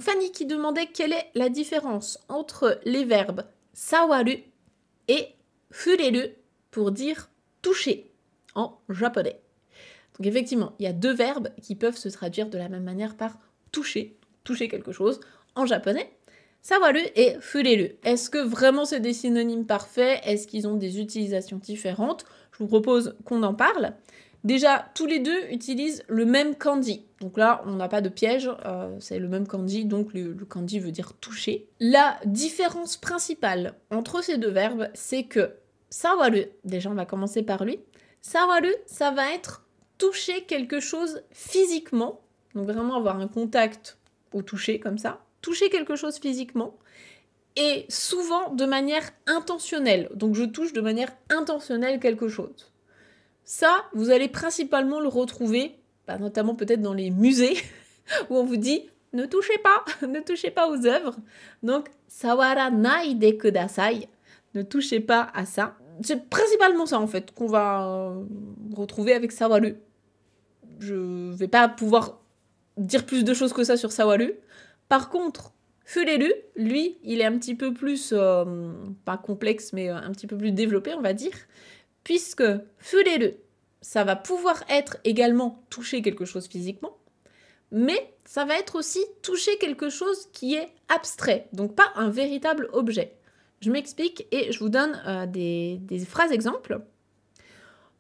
Fanny qui demandait quelle est la différence entre les verbes sawaru et fureru pour dire toucher en japonais. Donc effectivement, il y a deux verbes qui peuvent se traduire de la même manière par toucher, toucher quelque chose en japonais. Sawaru et fureru. Est-ce que vraiment c'est des synonymes parfaits? Est-ce qu'ils ont des utilisations différentes? Je vous propose qu'on en parle. Déjà, tous les deux utilisent le même kanji. Donc là, on n'a pas de piège, c'est le même kanji, donc le kanji veut dire toucher. La différence principale entre ces deux verbes, c'est que sawaru, déjà on va commencer par lui, sawaru, ça va être toucher quelque chose physiquement, donc vraiment avoir un contact au toucher comme ça, toucher quelque chose physiquement, et souvent de manière intentionnelle. Donc je touche de manière intentionnelle quelque chose. Ça, vous allez principalement le retrouver, notamment peut-être dans les musées, où on vous dit « ne touchez pas aux œuvres ». Donc « sawaranai de kudasai », ne touchez pas à ça. C'est principalement ça, en fait, qu'on va retrouver avec sawaru. Je vais pas pouvoir dire plus de choses que ça sur sawaru. Par contre, fureru, lui, il est un petit peu plus, pas complexe, mais un petit peu plus développé, on va dire, puisque fureru, ça va pouvoir être également toucher quelque chose physiquement, mais ça va être aussi toucher quelque chose qui est abstrait, donc pas un véritable objet. Je m'explique et je vous donne des phrases exemples.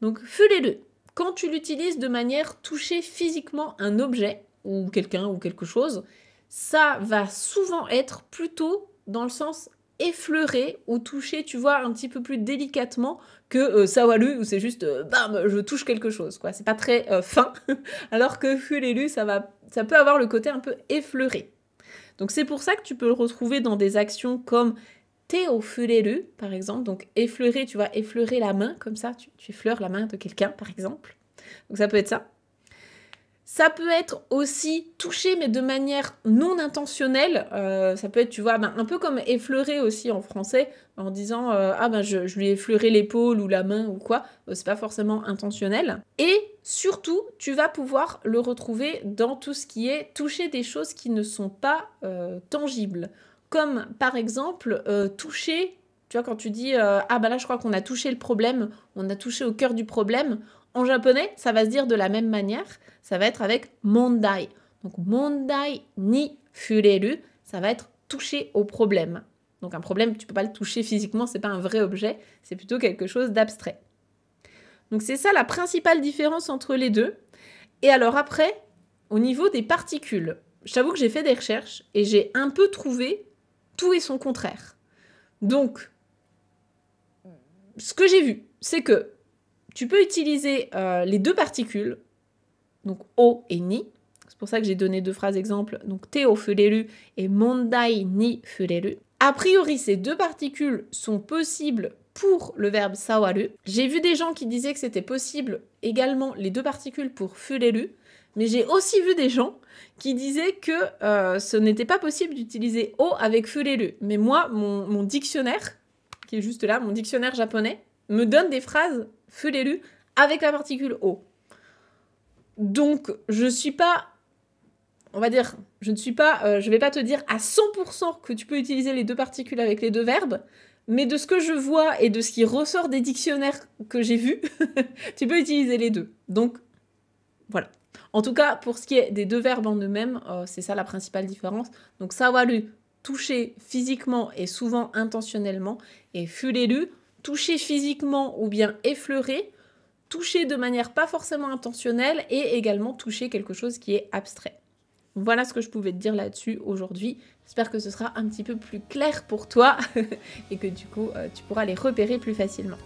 Donc, fureru, quand tu l'utilises de manière toucher physiquement un objet, ou quelqu'un ou quelque chose, ça va souvent être plutôt dans le sens effleurer ou toucher, tu vois, un petit peu plus délicatement que sawaru, où c'est juste bam, je touche quelque chose, quoi. C'est pas très fin, alors que fureru, ça peut avoir le côté un peu effleuré. Donc c'est pour ça que tu peux le retrouver dans des actions comme te o fureru, par exemple, donc effleurer, tu vois, effleurer la main, comme ça, tu effleures la main de quelqu'un, par exemple. Donc ça peut être ça. Ça peut être aussi touché, mais de manière non intentionnelle. Ça peut être, tu vois, un peu comme effleurer aussi en français, en disant je lui ai effleuré l'épaule ou la main ou quoi. C'est pas forcément intentionnel. Et surtout, tu vas pouvoir le retrouver dans tout ce qui est toucher des choses qui ne sont pas tangibles. Comme par exemple, toucher, tu vois, quand tu dis là, je crois qu'on a touché le problème, on a touché au cœur du problème. En japonais, ça va se dire de la même manière, ça va être avec mondai. Donc mondai ni fureru, ça va être toucher au problème. Donc un problème, tu peux pas le toucher physiquement, c'est pas un vrai objet, c'est plutôt quelque chose d'abstrait. Donc c'est ça la principale différence entre les deux. Et alors après, au niveau des particules, je t'avoue que j'ai fait des recherches et j'ai un peu trouvé tout et son contraire. Donc, ce que j'ai vu, c'est que tu peux utiliser les deux particules, donc o et ni. C'est pour ça que j'ai donné deux phrases exemples, donc te o fureru et mondai ni fureru. A priori, ces deux particules sont possibles pour le verbe sawaru. J'ai vu des gens qui disaient que c'était possible également les deux particules pour fureru, mais j'ai aussi vu des gens qui disaient que ce n'était pas possible d'utiliser o avec fureru. Mais moi, mon dictionnaire, qui est juste là, mon dictionnaire japonais, me donne des phrases fureru avec la particule o. Donc, je suis pas, on va dire, je vais pas te dire à 100% que tu peux utiliser les deux particules avec les deux verbes, mais de ce que je vois et de ce qui ressort des dictionnaires que j'ai vus, tu peux utiliser les deux. Donc, voilà. En tout cas, pour ce qui est des deux verbes en eux-mêmes, c'est ça la principale différence. Donc, sawaru, toucher physiquement et souvent intentionnellement, et fureru, toucher physiquement ou bien effleurer, toucher de manière pas forcément intentionnelle et également toucher quelque chose qui est abstrait. Voilà ce que je pouvais te dire là-dessus aujourd'hui. J'espère que ce sera un petit peu plus clair pour toi et que du coup, tu pourras les repérer plus facilement.